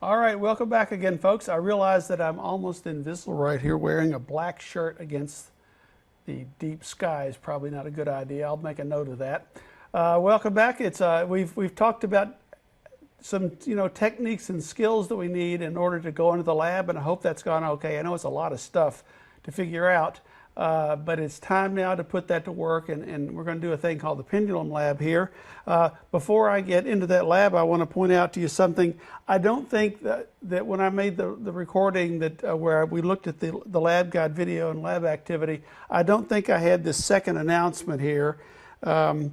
All right, welcome back again, folks. I realize that I'm almost invisible right here wearing a black shirt against the deep sky is probably not a good idea. I'll make a note of that. Welcome back. We've talked about some techniques and skills that we need in order to go into the lab, and I hope that's gone okay. I know it's a lot of stuff to figure out, but it's time now to put that to work, and we're going to do a thing called the Pendulum Lab here. Before I get into that lab, I want to point out to you something. I don't think that when I made the recording where we looked at the lab guide video and lab activity, I don't think I had this second announcement here. If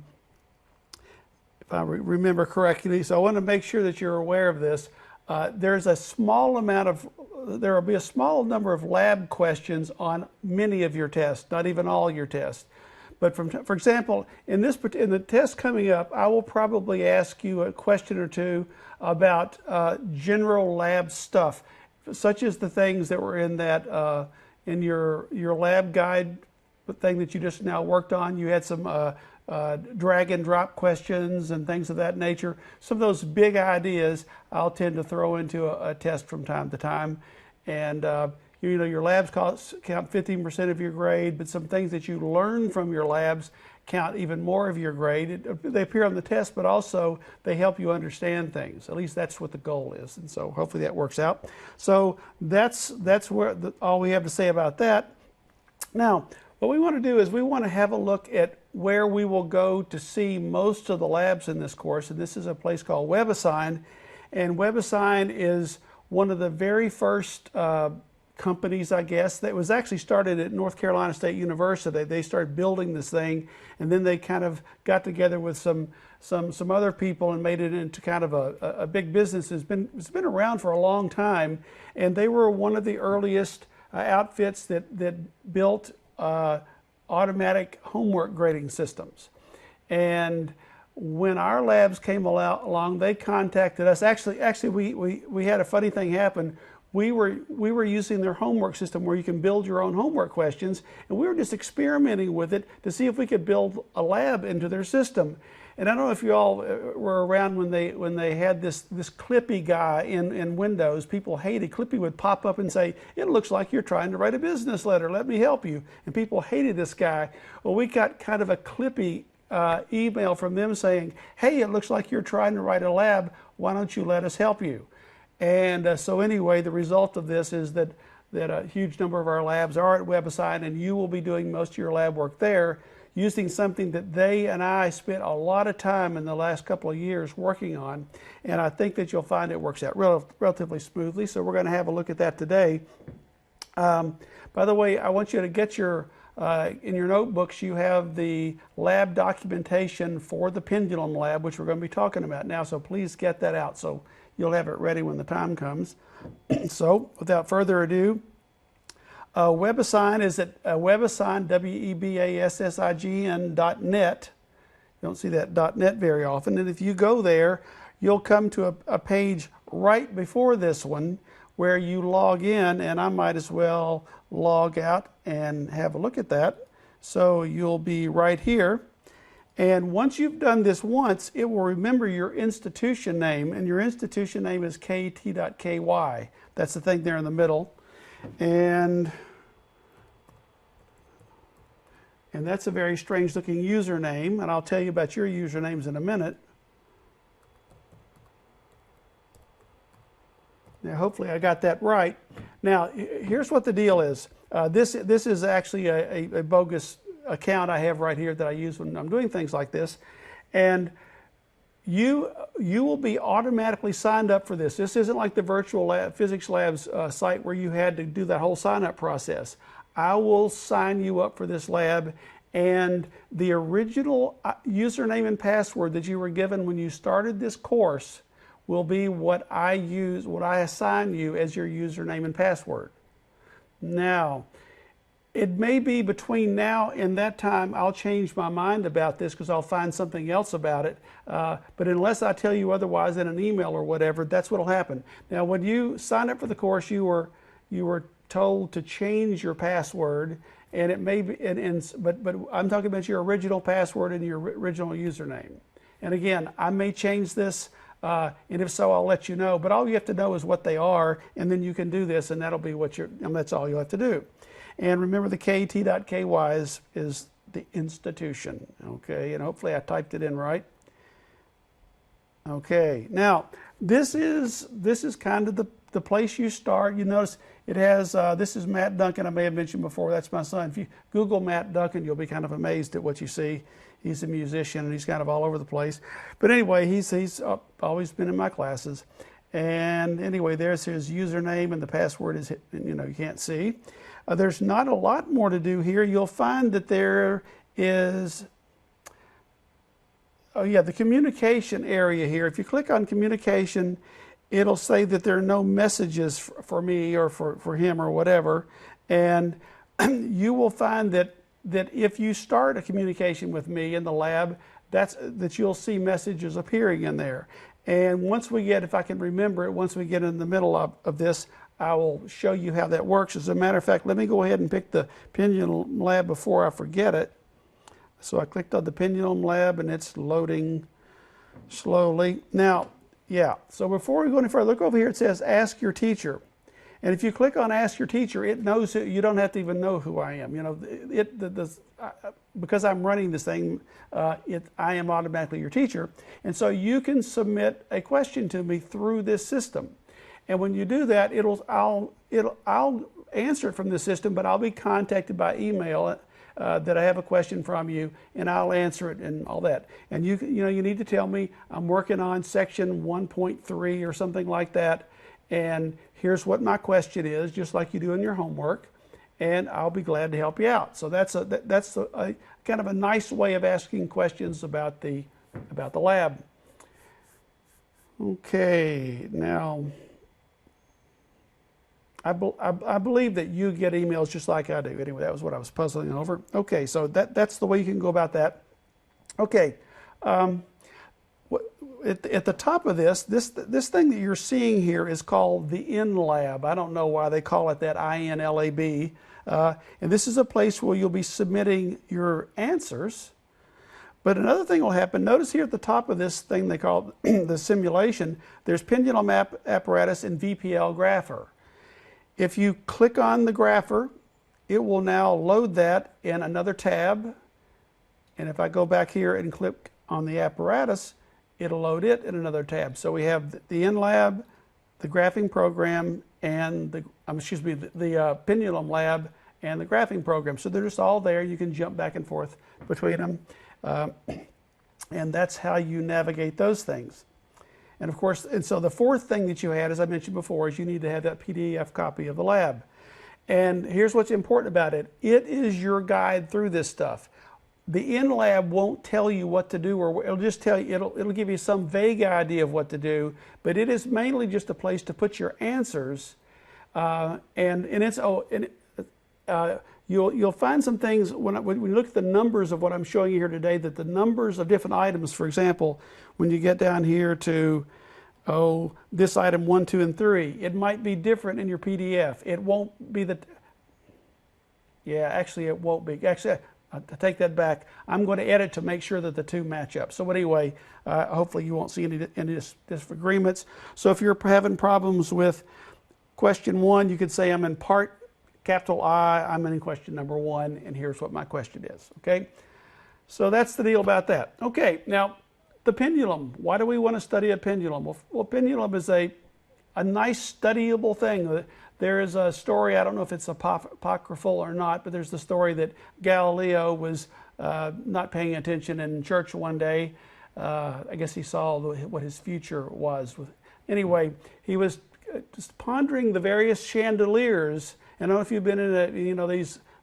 I remember correctly, so I want to make sure that you're aware of this. There will be a small number of lab questions on many of your tests, not even all your tests. But for example, in the test coming up, I will probably ask you a question or two about general lab stuff, such as the things that were in that in your lab guide thing that you just now worked on. You had some drag and drop questions and things of that nature. Some of those big ideas I'll tend to throw into a test from time to time. And your labs count 15% of your grade, but some things that you learn from your labs count even more of your grade. They appear on the test, but also they help you understand things. At least that's what the goal is. And so hopefully that works out. So that's all we have to say about that. Now, what we want to do is we want to have a look at where we will go to see most of the labs in this course, and this is a place called WebAssign. And WebAssign is one of the very first companies, I guess, that was actually started at North Carolina State University. They started building this thing, and then they kind of got together with some other people and made it into kind of a big business. It's been around for a long time, and they were one of the earliest outfits that built automatic homework grading systems. And when our labs came along, they contacted us. Actually, we had a funny thing happen. We were using their homework system where you can build your own homework questions, and we were just experimenting with it to see if we could build a lab into their system. And I don't know if you all were around when they had this Clippy guy in Windows. People hated Clippy. Would pop up and say, "It looks like you're trying to write a business letter. Let me help you." And people hated this guy. Well, we got kind of a Clippy email from them saying, "Hey, it looks like you're trying to write a lab. Why don't you let us help you?" And so anyway, the result of this is that a huge number of our labs are at WebAssign, and you will be doing most of your lab work there, using something that they and I spent a lot of time in the last couple of years working on. And I think that you'll find it works out relatively smoothly. So we're going to have a look at that today. By the way, I want you to get in your notebooks, you have the lab documentation for the Pendulum Lab, which we're going to be talking about now. So please get that out so you'll have it ready when the time comes. So without further ado, WebAssign is at WebAssign, WEBASSIGN.net. You don't see that .net very often. And if you go there, you'll come to a page right before this one where you log in, and I might as well log out and have a look at that. So you'll be right here. And once you've done this once, it will remember your institution name, and your institution name is kt.ky. That's the thing there in the middle. And that's a very strange looking username, and I'll tell you about your usernames in a minute. Now, hopefully I got that right. Now, here's what the deal is. This is actually a bogus account I have right here that I use when I'm doing things like this. And you will be automatically signed up for this. This isn't like the virtual physics labs site where you had to do that whole sign up process. I will sign you up for this lab, and the original username and password that you were given when you started this course will be what I assign you as your username and password. Now, it may be between now and that time I'll change my mind about this because I'll find something else about it. But unless I tell you otherwise in an email or whatever, that's what will happen. Now, when you sign up for the course, you were told to change your password, and it may be, but I'm talking about your original password and your original username. And again, I may change this And if so, I'll let you know. But all you have to know is what they are, and then you can do this, and that'll be what and that's all you'll have to do. And remember, the kt.ky is the institution. Okay, and hopefully I typed it in right. Okay, now this is kind of the place you start. You notice it has, this is Matt Duncan, I may have mentioned before, that's my son. If you Google Matt Duncan, you'll be kind of amazed at what you see. He's a musician and he's kind of all over the place. But anyway, he's always been in my classes. And anyway, there's his username, and the password is, you can't see. There's not a lot more to do here. You'll find that there is, the communication area here. If you click on communication, it'll say that there are no messages for me or for him or whatever. And you will find that if you start a communication with me in the lab, that you'll see messages appearing in there. And once we get, if I can remember it, once we get in the middle of this, I will show you how that works. As a matter of fact, let me go ahead and pick the Pendulum Lab before I forget it. So I clicked on the Pendulum Lab, and it's loading slowly. Now, so before we go any further, look over here. It says Ask Your Teacher. And if you click on Ask Your Teacher, it knows you don't have to even know who I am. Because I'm running this thing, I am automatically your teacher. And so you can submit a question to me through this system. And when you do that, I'll answer it from the system, but I'll be contacted by email that I have a question from you, and I'll answer it and all that. And you need to tell me I'm working on section 1.3 or something like that, and here's what my question is, just like you do in your homework, and I'll be glad to help you out. So that's a kind of a nice way of asking questions about the lab. Okay, now I believe that you get emails just like I do. Anyway, that was what I was puzzling over. Okay, so that's the way you can go about that. Okay, at the top of this thing that you're seeing here is called the InLab. I don't know why they call it that, INLAB. And this is a place where you'll be submitting your answers. But another thing will happen. Notice here at the top of this thing they call the simulation, there's Pendulum Apparatus and VPL Grapher. If you click on the grapher, it will now load that in another tab. And if I go back here and click on the apparatus, it'll load it in another tab. So we have the InLab, the graphing program, and the Pendulum Lab and the graphing program. So they're just all there. You can jump back and forth between them. And that's how you navigate those things. And of course, and so the fourth thing that you had, as I mentioned before, is you need to have that PDF copy of the lab. And here's what's important about it. It is your guide through this stuff. The InLab won't tell you what to do, or it'll just tell you, it'll give you some vague idea of what to do, but it is mainly just a place to put your answers. You'll find some things when you look at the numbers of what I'm showing you here today, that the numbers of different items, for example, when you get down here to, this item 1, 2, and 3, it might be different in your PDF. It won't be actually it won't be. Actually, I take that back. I'm going to edit to make sure that the two match up. So anyway, hopefully you won't see any disagreements. So if you're having problems with question 1, you could say I'm in part capital I, I'm in question number 1, and here's what my question is, okay? So that's the deal about that. Okay, now the pendulum. Why do we want to study a pendulum? Well, pendulum is a nice studyable thing. There is a story, I don't know if it's apocryphal or not, but there's the story that Galileo was not paying attention in church one day. I guess he saw what his future was. Anyway, he was just pondering the various chandeliers. And I don't know if you've been in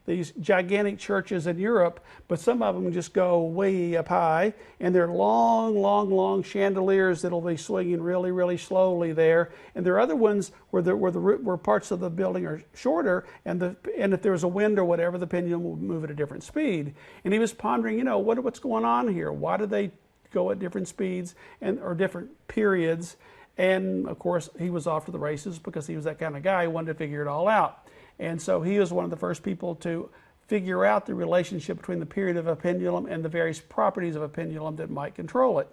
these gigantic churches in Europe, but some of them just go way up high, and they're long, long, long chandeliers that'll be swinging really, really slowly there. And there are other ones where parts of the building are shorter, and if there's a wind or whatever, the pendulum will move at a different speed. And he was pondering, what's going on here? Why do they go at different speeds or different periods? And of course, he was off to the races because he was that kind of guy who wanted to figure it all out. And so he was one of the first people to figure out the relationship between the period of a pendulum and the various properties of a pendulum that might control it.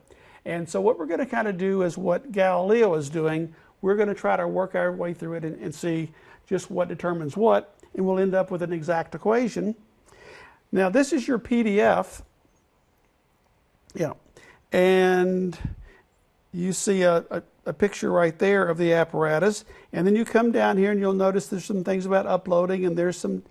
And so what we're going to kind of do is what Galileo is doing. We're going to try to work our way through it and see just what determines what, and we'll end up with an exact equation. Now this is your PDF, and you see a picture right there of the apparatus, and then you come down here and you'll notice there's some things about uploading, and there's some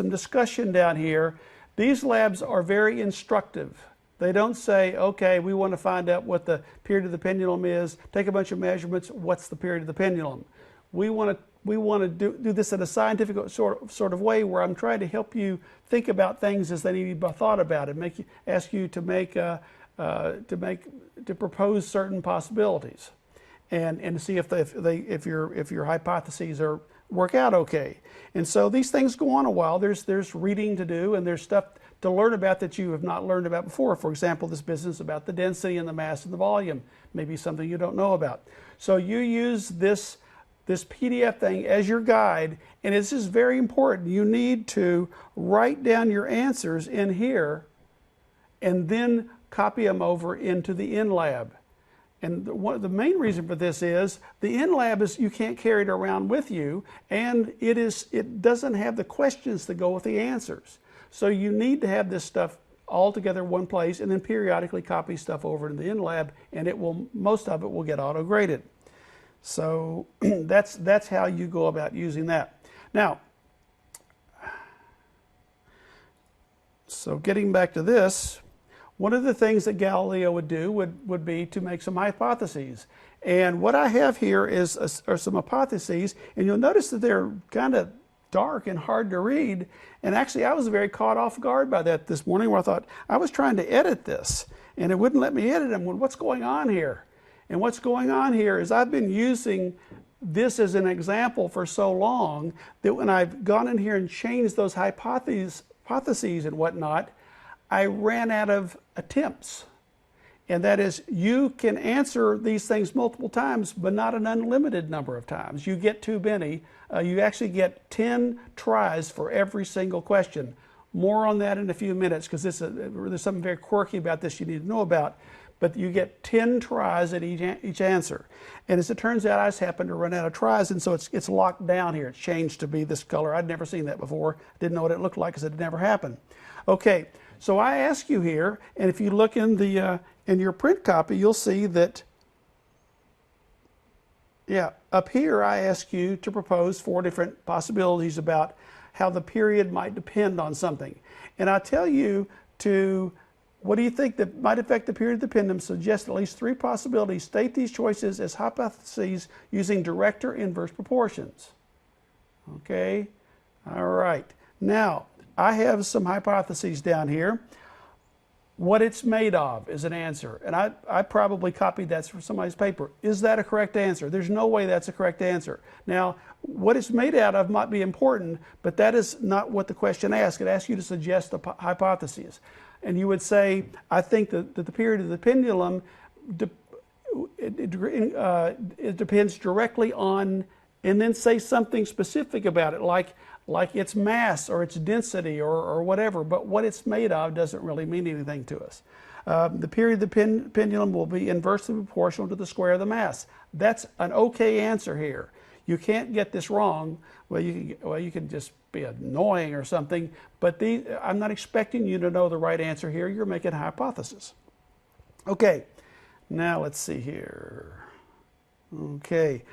discussion down here. These labs are very instructive. They don't say, okay, we want to find out what the period of the pendulum is, take a bunch of measurements, what's the period of the pendulum? We want to do this in a scientific sort of way where I'm trying to help you think about things as they need to be thought about, and ask you to propose certain possibilities, and to see if your hypotheses work out okay. And so these things go on a while. There's reading to do, and there's stuff to learn about that you have not learned about before. For example, this business about the density and the mass and the volume, maybe something you don't know about. So you use this PDF thing as your guide, and this is very important. You need to write down your answers in here and then copy them over into the in-lab. And the main reason for this is the in-lab is you can't carry it around with you, and it doesn't have the questions to go with the answers. So you need to have this stuff all together in one place, and then periodically copy stuff over to the in-lab, and most of it will get auto-graded. So that's how you go about using that. Now, so getting back to this, one of the things that Galileo would do would be to make some hypotheses. And what I have here are some hypotheses, and you'll notice that they're kind of dark and hard to read. And actually, I was very caught off guard by that this morning, where I thought, I was trying to edit this, and it wouldn't let me edit them. What's going on here? And what's going on here is I've been using this as an example for so long that when I've gone in here and changed those hypotheses and whatnot, I ran out of attempts. And that is, you can answer these things multiple times, but not an unlimited number of times. You get too many. You actually get 10 tries for every single question. More on that in a few minutes, because there's something very quirky about this you need to know about. But you get 10 tries at each answer. And as it turns out, I just happened to run out of tries, and so it's locked down here. It's changed to be this color. I'd never seen that before. Didn't know what it looked like because it had never happened. Okay, so I ask you here, and if you look in your print copy, you'll see that, up here I ask you to propose 4 different possibilities about how the period might depend on something. And I tell you what do you think that might affect the period of the pendulum? Suggest at least 3 possibilities. State these choices as hypotheses using direct or inverse proportions. Okay, all right. Now, I have some hypotheses down here. What it's made of is an answer, and I probably copied that from somebody's paper. Is that a correct answer? There's no way that's a correct answer. Now, what it's made out of might be important, but that is not what the question asks. It asks you to suggest the hypotheses. And you would say, I think that the period of the pendulum it depends directly on, and then say something specific about it, like its mass or its density or whatever. But what it's made of doesn't really mean anything to us. The period of the pendulum will be inversely proportional to the square of the mass. That's an okay answer here. You can't get this wrong. Well, you can just be annoying or something, but I'm not expecting you to know the right answer here. You're making a hypothesis. Okay, now let's see here. Okay,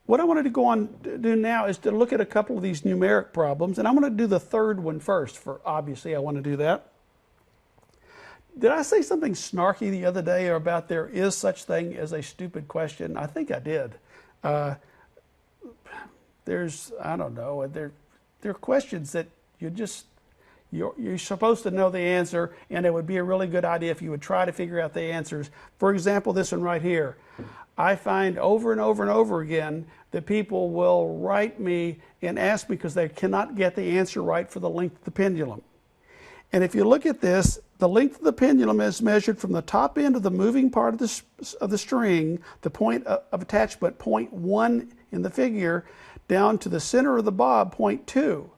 what I wanted to go on to do now is to look at a couple of these numeric problems, and I'm going to do the third one first, for obviously I want to do that. Did I say something snarky the other day about there is such thing as a stupid question? I think I did. I don't know, there are questions that you're supposed to know the answer, and it would be a really good idea if you would try to figure out the answers. For example, this one right here. I find over and over and over again that people will write me and ask me because they cannot get the answer right for the length of the pendulum. And if you look at this, the length of the pendulum is measured from the top end of the moving part of the string, the point of attachment, point 1 in the figure, down to the center of the bob, point 2.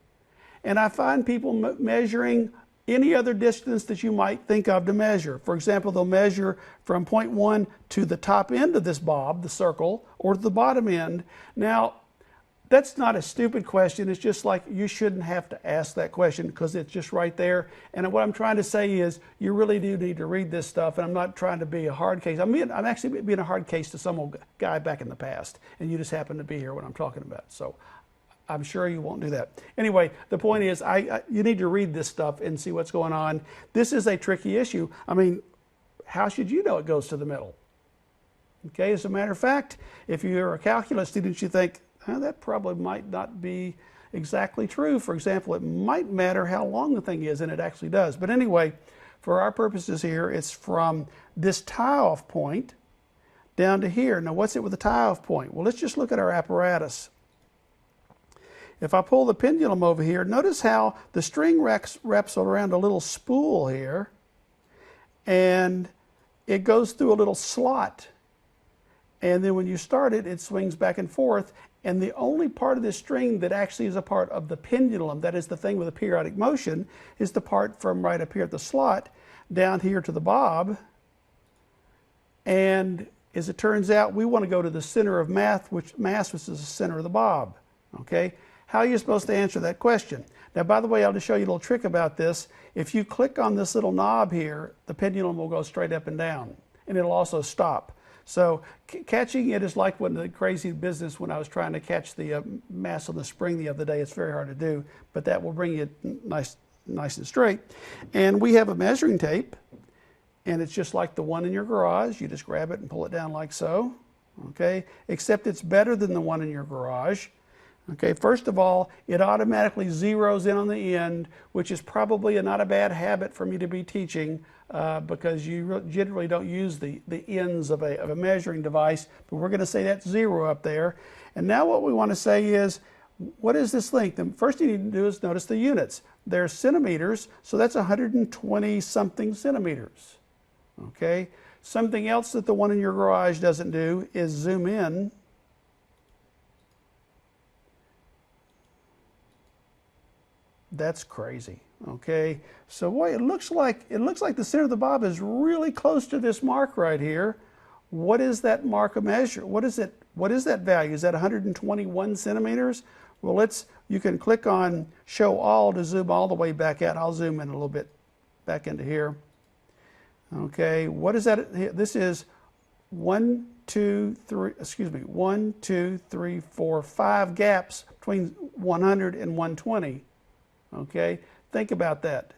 And I find people measuring any other distance that you might think of to measure. For example, they'll measure from point 1 to the top end of this bob, the circle, or to the bottom end. Now, that's not a stupid question. It's just like you shouldn't have to ask that question because it's just right there. And what I'm trying to say is you really do need to read this stuff. And I'm not trying to be a hard case. I'm actually being a hard case to some old guy back in the past. And you just happen to be here when I'm talking about it. So I'm sure you won't do that. Anyway, the point is you need to read this stuff and see what's going on. This is a tricky issue. I mean, how should you know it goes to the middle? Okay, as a matter of fact, if you're a calculus student, you think, that probably might not be exactly true. For example, it might matter how long the thing is, and it actually does. But anyway, for our purposes here, it's from this tie-off point down to here. Now, what's it with the tie-off point? Well, let's just look at our apparatus. If I pull the pendulum over here, notice how the string wraps around a little spool here, and it goes through a little slot. And then when you start it, it swings back and forth. And the only part of this string that actually is a part of the pendulum, that is the thing with a periodic motion, is the part from right up here at the slot down here to the bob. And as it turns out, we want to go to the center of mass, which is the center of the bob. Okay? How are you supposed to answer that question? Now, by the way, I'll just show you a little trick about this. If you click on this little knob here, the pendulum will go straight up and down, and it'll also stop. So catching it is like the crazy business when I was trying to catch the mass on the spring the other day. It's very hard to do, but that will bring you nice and straight. And we have a measuring tape, and it's just like the one in your garage. You just grab it and pull it down like so, okay? Except it's better than the one in your garage. Okay, first of all, it automatically zeroes in on the end, which is probably not a bad habit for me to be teaching because you generally don't use the ends of a measuring device, but we're going to say that's 0 up there. And now what we want to say is, what is this length? The first thing you need to do is notice the units. They're centimeters, so that's 120 something centimeters. Okay, something else that the one in your garage doesn't do is zoom in. That's crazy. Okay, so boy, it looks like the center of the bob is really close to this mark right here. What is that mark a measure? What is it? What is that value? Is that 121 centimeters? Well, you can click on Show All to zoom all the way back out. I'll zoom in a little bit back into here. Okay, what is that? This is 1, 2, 3, 4, 5 gaps between 100 and 120. Okay, think about that.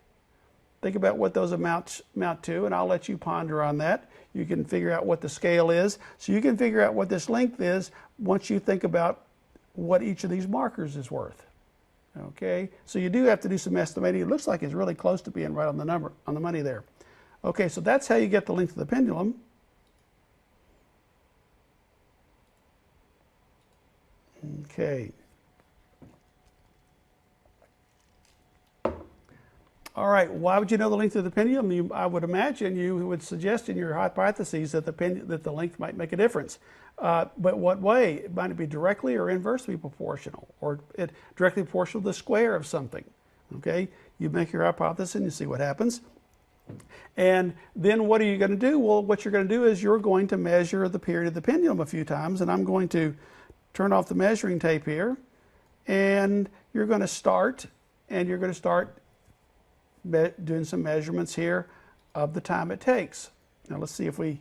Think about what those amount to, and I'll let you ponder on that. You can figure out what the scale is. So you can figure out what this length is once you think about what each of these markers is worth. Okay, so you do have to do some estimating. It looks like it's really close to being right on the money there. Okay, so that's how you get the length of the pendulum. Okay. All right, why would you know the length of the pendulum? I would imagine you would suggest in your hypotheses that the length might make a difference. But what way? It might be directly or inversely proportional, or directly proportional to the square of something. Okay, you make your hypothesis and you see what happens. And then what are you going to do? Well, what you're going to do is you're going to measure the period of the pendulum a few times, and I'm going to turn off the measuring tape here, and you're going to start doing some measurements here of the time it takes. Now let's see if we,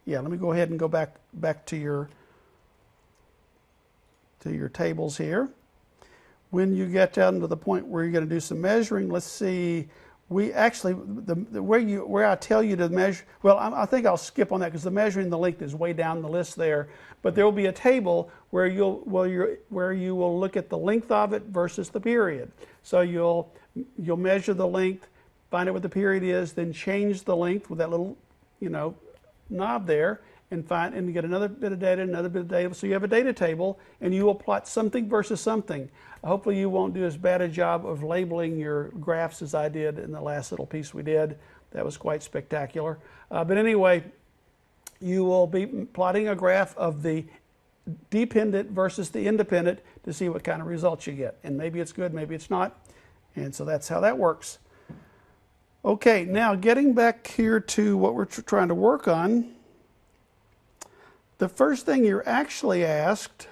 yeah, let me go ahead and go back to your tables here. When you get down to the point where you're going to do some measuring, let's see. We actually, where I tell you to measure, well, I think I'll skip on that because the measuring the length is way down the list there. But there will be a table where you will look at the length of it versus the period. So you'll measure the length, find out what the period is, then change the length with that little, knob there, and you get another bit of data, another bit of data. So you have a data table, and you will plot something versus something. Hopefully you won't do as bad a job of labeling your graphs as I did in the last little piece we did. That was quite spectacular. But anyway, you will be plotting a graph of the dependent versus the independent to see what kind of results you get. And maybe it's good, maybe it's not. And so that's how that works. Okay, now getting back here to what we're trying to work on. The first thing you're actually asked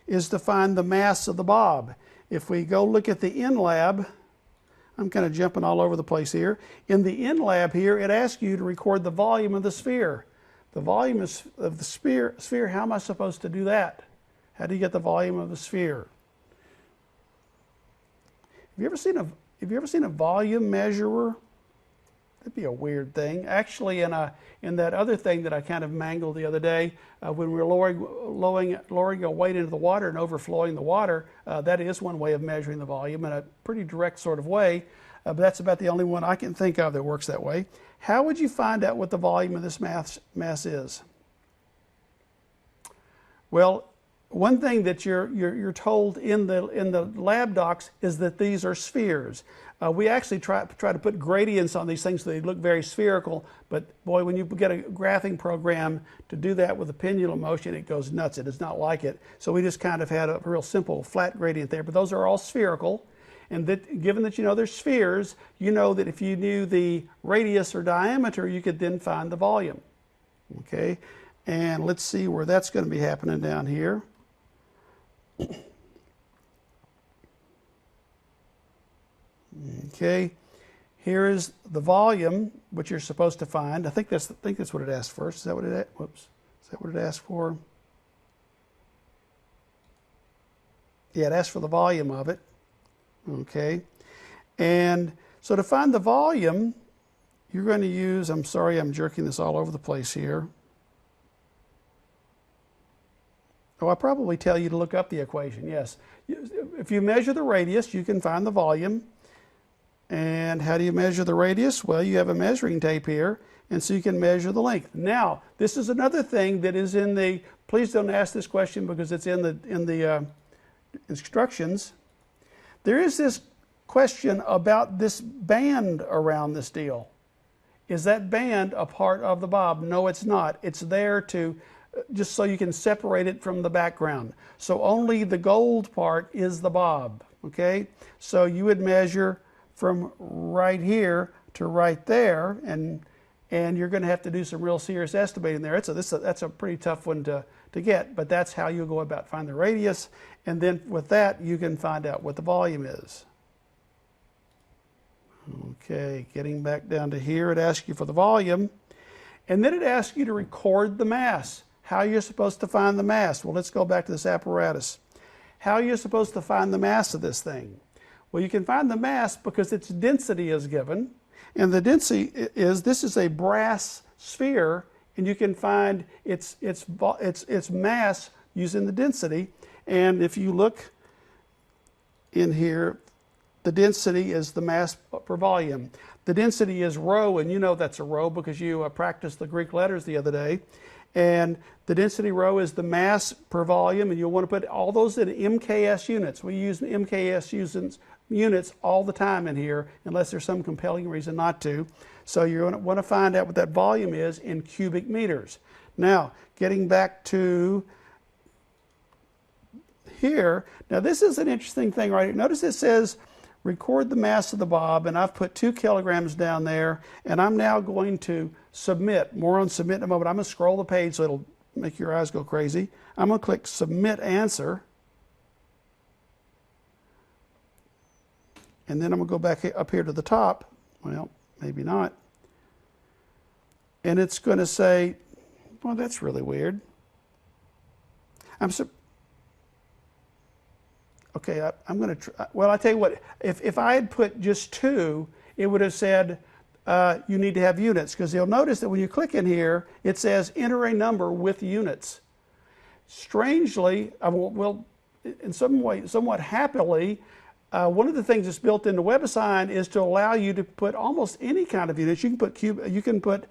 is to find the mass of the bob. If we go look at the lab, I'm kind of jumping all over the place here. In the lab here, it asks you to record the volume of the sphere. The volume of the sphere, how am I supposed to do that? How do you get the volume of the sphere? Have you ever seen a volume measurer? That'd be a weird thing. Actually, in that other thing that I kind of mangled the other day, when we were lowering a weight into the water and overflowing the water, that is one way of measuring the volume in a pretty direct sort of way. But that's about the only one I can think of that works that way. How would you find out what the volume of this mass is? Well, one thing that you're told in the lab docs is that these are spheres. We actually try to put gradients on these things so they look very spherical, but boy, when you get a graphing program to do that with a pendulum motion, it goes nuts. It does not like it. So we just kind of had a real simple flat gradient there, but those are all spherical. And that, given that you know they're spheres, you know that if you knew the radius or diameter, you could then find the volume. Okay, and let's see where that's going to be happening down here. Okay, here is the volume, which you're supposed to find. I think that's what it asked first. Is that what it? Whoops. Is that what it asked for? Yeah, it asked for the volume of it. Okay, and so to find the volume, you're going to use. I'm sorry, I'm jerking this all over the place here. Oh, I'll probably tell you to look up the equation. Yes, if you measure the radius, you can find the volume. And how do you measure the radius? Well, you have a measuring tape here, and so you can measure the length. Now, this is another thing that is in the, please don't ask this question because it's in the instructions. There is this question about this band around this deal. Is that band a part of the bob? No, it's not. It's there to, just so you can separate it from the background. So only the gold part is the bob, okay? So you would measure from right here to right there, and you're going to have to do some real serious estimating there. That's a pretty tough one to get, but that's how you go about finding the radius, and then with that you can find out what the volume is. Okay, getting back down to here, it asks you for the volume, and then it asks you to record the mass. How you're supposed to find the mass? Well, let's go back to this apparatus. How are you supposed to find the mass of this thing? Well, you can find the mass because its density is given, and the density is, this is a brass sphere, and you can find its mass using the density. And if you look in here, the density is the mass per volume. The density is rho, and you know that's a rho because you practiced the Greek letters the other day. And the density rho is the mass per volume, and you'll want to put all those in MKS units. We use MKS units all the time in here, unless there's some compelling reason not to. So you're going to want to find out what that volume is in cubic meters. Now, getting back to here, now this is an interesting thing right here. Notice it says record the mass of the bob, and I've put 2 kilograms down there, and I'm now going to submit. More on submit in a moment. I'm going to scroll the page so it'll make your eyes go crazy. I'm going to click submit answer, and then I'm going to go back up here to the top. Well, maybe not. And it's going to say, well, that's really weird. Okay, I'm going to try. Well, I tell you what, if I had put just 2, it would have said you need to have units, because you'll notice that when you click in here, it says enter a number with units. Strangely, well, in some way, somewhat happily, one of the things that's built into WebAssign is to allow you to put almost any kind of units. You can put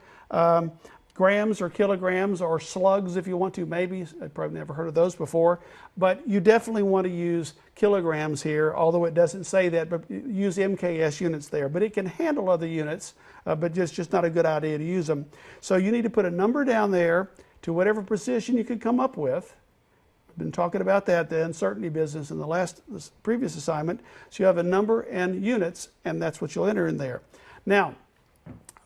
grams or kilograms or slugs if you want to, maybe. I've probably never heard of those before. But you definitely want to use kilograms here, although it doesn't say that, but use MKS units there. But it can handle other units, but just not a good idea to use them. So you need to put a number down there, to whatever precision you could come up with. I've been talking about that, the uncertainty business in this previous assignment. So you have a number and units, and that's what you'll enter in there. Now,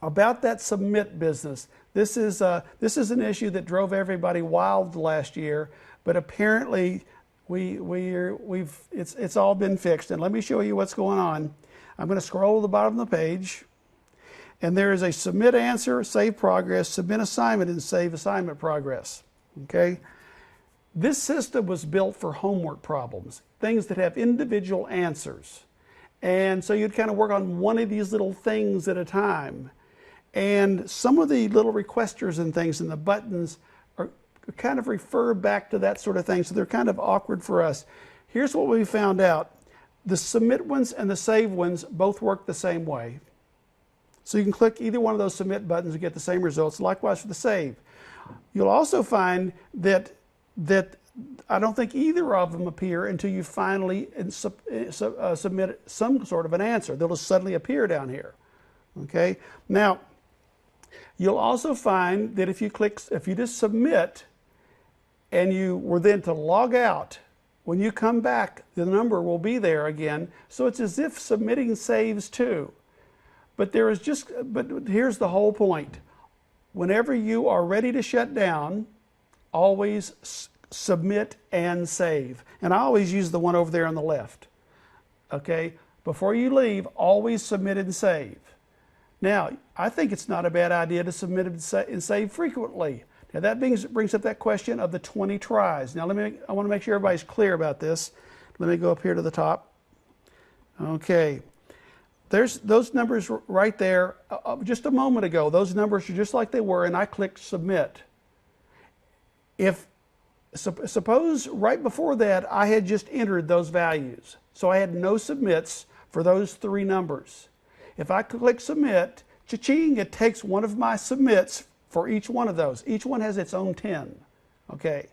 about that submit business, this is an issue that drove everybody wild last year, but apparently it's all been fixed. And let me show you what's going on. I'm going to scroll to the bottom of the page, and there is a submit answer, save progress, submit assignment, and save assignment progress. Okay? This system was built for homework problems, things that have individual answers. And so you'd kind of work on one of these little things at a time. And some of the little requesters and things in the buttons are kind of refer back to that sort of thing, so they're kind of awkward for us. Here's what we found out. The submit ones and the save ones both work the same way. So you can click either one of those submit buttons and get the same results. Likewise for the save. You'll also find that I don't think either of them appear until you finally submit some sort of an answer. They'll just suddenly appear down here. Okay? Now, you'll also find that if you just submit and you were then to log out, when you come back, the number will be there again. So it's as if submitting saves too. But here's the whole point. Whenever you are ready to shut down, always submit and save. And I always use the one over there on the left. Okay? Before you leave, always submit and save. Now, I think it's not a bad idea to submit and save frequently. Now that brings up that question of the 20 tries. Now I want to make sure everybody's clear about this. Let me go up here to the top. Okay. There's those numbers right there. Just a moment ago, those numbers are just like they were, and I clicked submit. Suppose right before that I had just entered those values, so I had no submits for those three numbers. If I click submit, cha-ching, it takes one of my submits for each one of those. Each one has its own 10. Okay.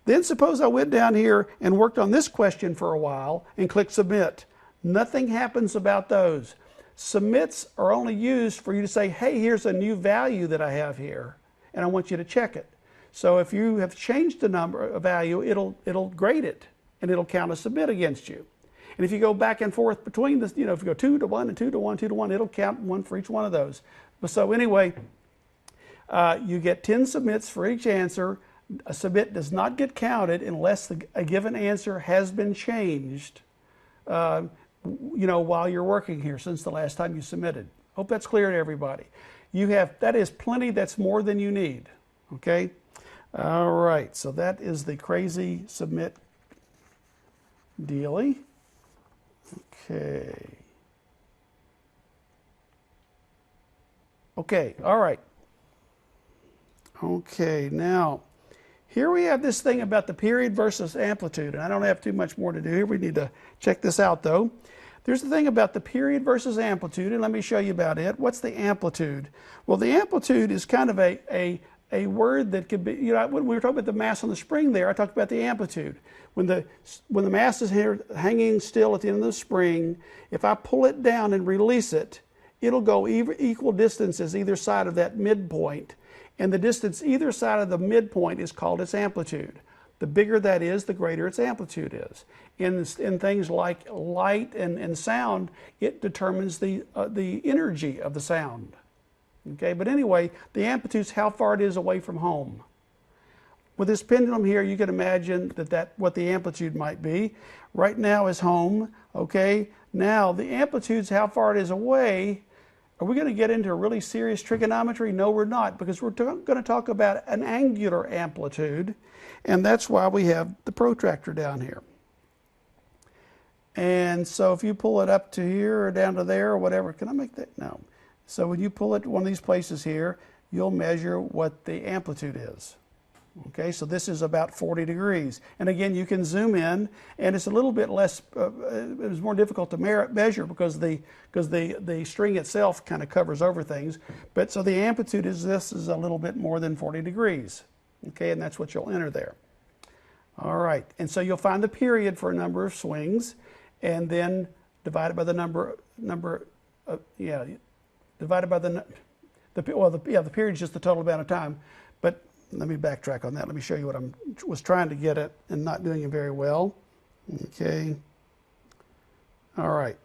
Then suppose I went down here and worked on this question for a while and clicked submit. Nothing happens about those. Submits are only used for you to say, hey, here's a new value that I have here, and I want you to check it. So if you have changed a value, it'll grade it, and it'll count a submit against you. And if you go back and forth between this, if you go 2 to 1 and 2 to 1, 2 to 1, it'll count one for each one of those. So anyway, you get 10 submits for each answer. A submit does not get counted unless a given answer has been changed, while you're working here since the last time you submitted. Hope that's clear to everybody. That is plenty. That's more than you need. Okay. All right. So that is the crazy submit dealy. Okay. Okay. All right. Okay. Now, here we have this thing about the period versus amplitude, and I don't have too much more to do here. We need to check this out, though. There's the thing about the period versus amplitude, and let me show you about it. What's the amplitude? Well, the amplitude is kind of a word that could be, when we were talking about the mass on the spring there, I talked about the amplitude. When the mass is here hanging still at the end of the spring, if I pull it down and release it, it'll go equal distances either side of that midpoint. And the distance either side of the midpoint is called its amplitude. The bigger that is, the greater its amplitude is. In things like light and sound, it determines the energy of the sound. Okay, but anyway, the amplitude is how far it is away from home. With this pendulum here, you can imagine what the amplitude might be. Right now is home. Okay, now the amplitude is how far it is away. Are we going to get into really serious trigonometry? No, we're not, because we're going to talk about an angular amplitude, and that's why we have the protractor down here. And so if you pull it up to here or down to there or whatever, can I make that? No. So when you pull it to one of these places here, you'll measure what the amplitude is. Okay, so this is about 40 degrees. And again, you can zoom in, and it's a little bit less, it's more difficult to measure because the string itself kind of covers over things. But so the amplitude is a little bit more than 40 degrees. Okay, and that's what you'll enter there. All right, and so you'll find the period for a number of swings, and then divide it by the divided by the period is just the total amount of time. But let me backtrack on that. Let me show you what I was trying to get at and not doing it very well. Okay. All right.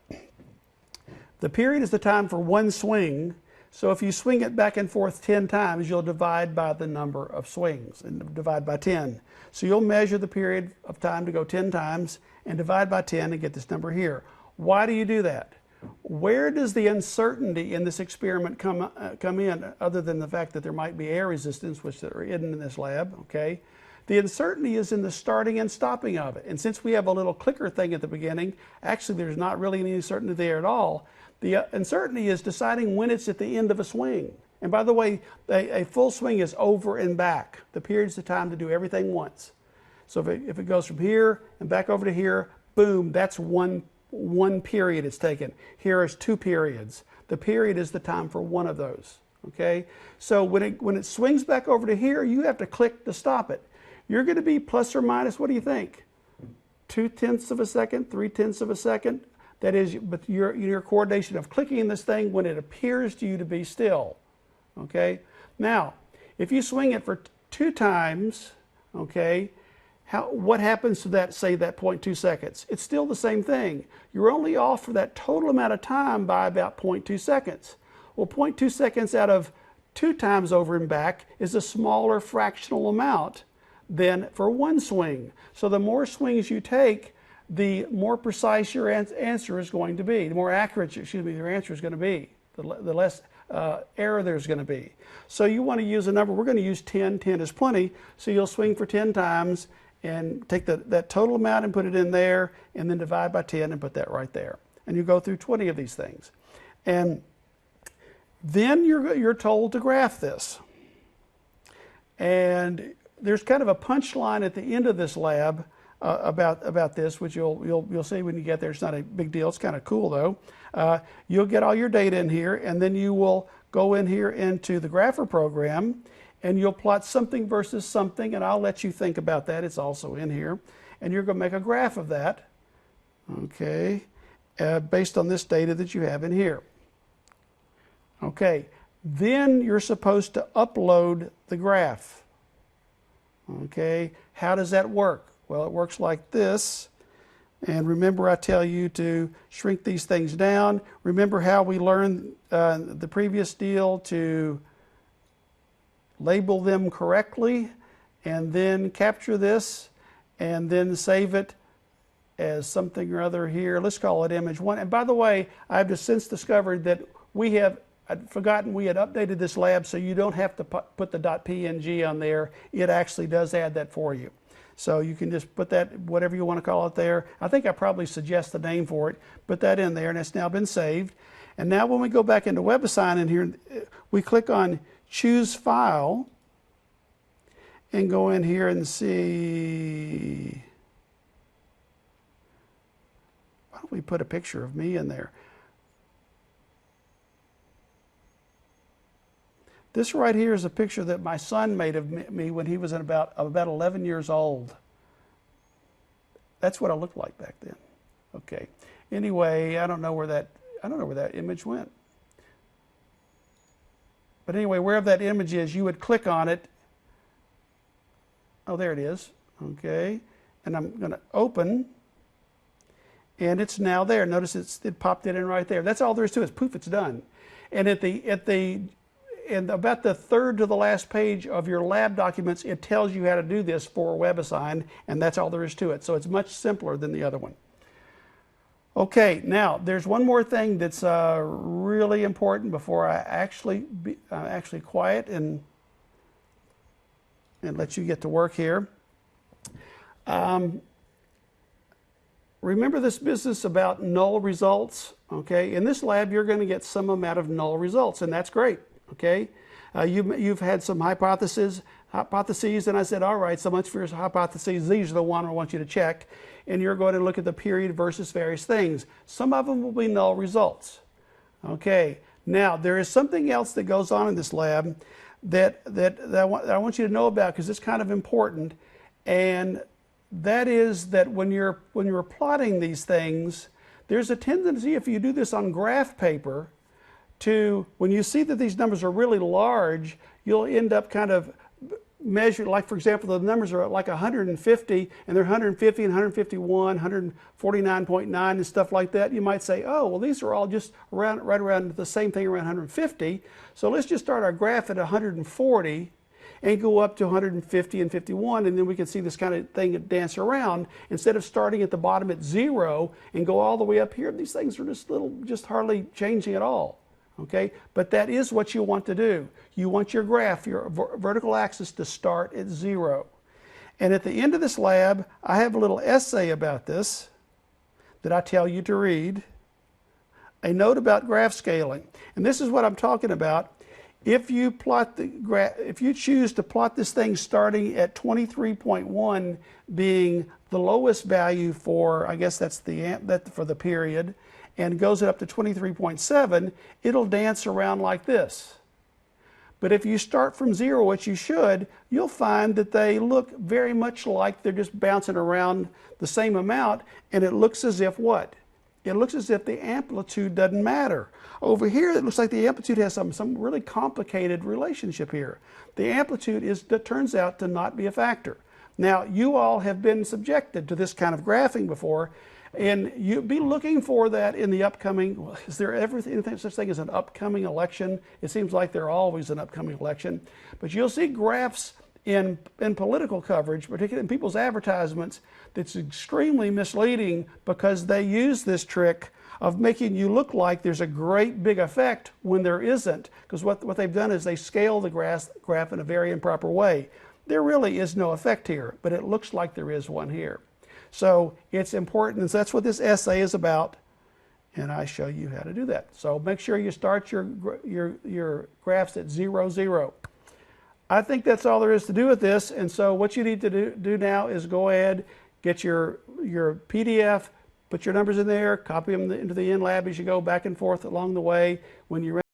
The period is the time for one swing. So if you swing it back and forth 10 times, you'll divide by the number of swings and divide by 10. So you'll measure the period of time to go 10 times and divide by 10 and get this number here. Why do you do that? Where does the uncertainty in this experiment come in, other than the fact that there might be air resistance, which are hidden in this lab, okay? The uncertainty is in the starting and stopping of it. And since we have a little clicker thing at the beginning, actually there's not really any uncertainty there at all. The uncertainty is deciding when it's at the end of a swing. And by the way, a full swing is over and back. The period's the time to do everything once. So if it goes from here and back over to here, boom, that's one period it's taken. Here is 2 periods. The period is the time for one of those. Okay? So when it swings back over to here, you have to click to stop it. You're going to be plus or minus, what do you think? 0.2 of a second, 0.3 of a second. That is, but your coordination of clicking this thing when it appears to you to be still. Okay? Now, if you swing it for 2 times, okay, what happens to that, say, that 0.2 seconds? It's still the same thing. You're only off for that total amount of time by about 0.2 seconds. Well, 0.2 seconds out of 2 times over and back is a smaller fractional amount than for one swing. So the more swings you take, the more precise your answer is going to be. The more accurate, your answer is going to be. The less error there's going to be. So you want to use a number. We're going to use 10. 10 is plenty. So you'll swing for 10 times and take that total amount and put it in there, and then divide by 10 and put that right there. And you go through 20 of these things. And then you're told to graph this. And there's kind of a punchline at the end of this lab about this, which you'll see when you get there. It's not a big deal. It's kind of cool though. You'll get all your data in here, and then you will go in here into the grapher program, and you'll plot something versus something, and I'll let you think about that. It's also in here, and you're going to make a graph of that, okay, based on this data that you have in here. Okay, then you're supposed to upload the graph. Okay, how does that work? Well, it works like this. And remember, I tell you to shrink these things down. Remember how we learned the previous deal to label them correctly, and then capture this, and then save it as something or other here. Let's call it image 1. And by the way, I've just since discovered that I'd forgotten we had updated this lab, so you don't have to put the .png on there. It actually does add that for you. So you can just put that, whatever you want to call it there. I think I probably suggest the name for it. Put that in there, and it's now been saved. And now when we go back into WebAssign in here, we click on Choose File and go in here and see. Why don't we put a picture of me in there? This right here is a picture that my son made of me when he was about 11 years old. That's what I looked like back then. Okay. Anyway, I don't know where that image went. But anyway, wherever that image is, you would click on it. Oh, there it is. Okay. And I'm going to open, and it's now there. Notice it popped it in right there. That's all there is to it. Poof, it's done. And and about the third to the last page of your lab documents, it tells you how to do this for WebAssign, and that's all there is to it. So it's much simpler than the other one. Okay, now there's one more thing that's really important before I actually quiet and let you get to work here. Remember this business about null results? Okay, in this lab you're going to get some amount of null results, and that's great. Okay, you've had some hypotheses, and I said, all right, so much for your hypotheses. These are the one I want you to check, and you're going to look at the period versus various things. Some of them will be null results. Okay, now there is something else that goes on in this lab that I want you to know about, because it's kind of important, and that is that when you're plotting these things, there's a tendency, if you do this on graph paper, when you see that these numbers are really large, you'll end up kind of measure, like for example, the numbers are like 150, and they're 150 and 151, 149.9 and stuff like that, you might say, oh, well, these are all just right around the same thing, around 150. So let's just start our graph at 140 and go up to 150 and 51, and then we can see this kind of thing dance around. Instead of starting at the bottom at 0 and go all the way up here, these things are just hardly changing at all. Okay, but that is what you want to do. You want your graph, your vertical axis, to start at 0. And at the end of this lab, I have a little essay about this that I tell you to read. A note about graph scaling. And this is what I'm talking about. If you plot the graph, if you choose to plot this thing starting at 23.1 being the lowest value for, I guess that's for the period, and goes up to 23.7, it'll dance around like this. But if you start from 0, which you should, you'll find that they look very much like they're just bouncing around the same amount, and it looks as if what? It looks as if the amplitude doesn't matter. Over here, it looks like the amplitude has some really complicated relationship here. The amplitude turns out to not be a factor. Now, you all have been subjected to this kind of graphing before, and you'll be looking for that in the upcoming, is there anything such thing as an upcoming election? It seems like there's always an upcoming election. But you'll see graphs in political coverage, particularly in people's advertisements, that's extremely misleading because they use this trick of making you look like there's a great big effect when there isn't. Because what they've done is they scale the graph in a very improper way. There really is no effect here, but it looks like there is one here. So it's important, and that's what this essay is about, and I show you how to do that. So make sure you start your graphs at 0, 0. I think that's all there is to do with this, and so what you need to do now is go ahead, get your PDF, put your numbers in there, copy them into the lab as you go back and forth along the way. When you're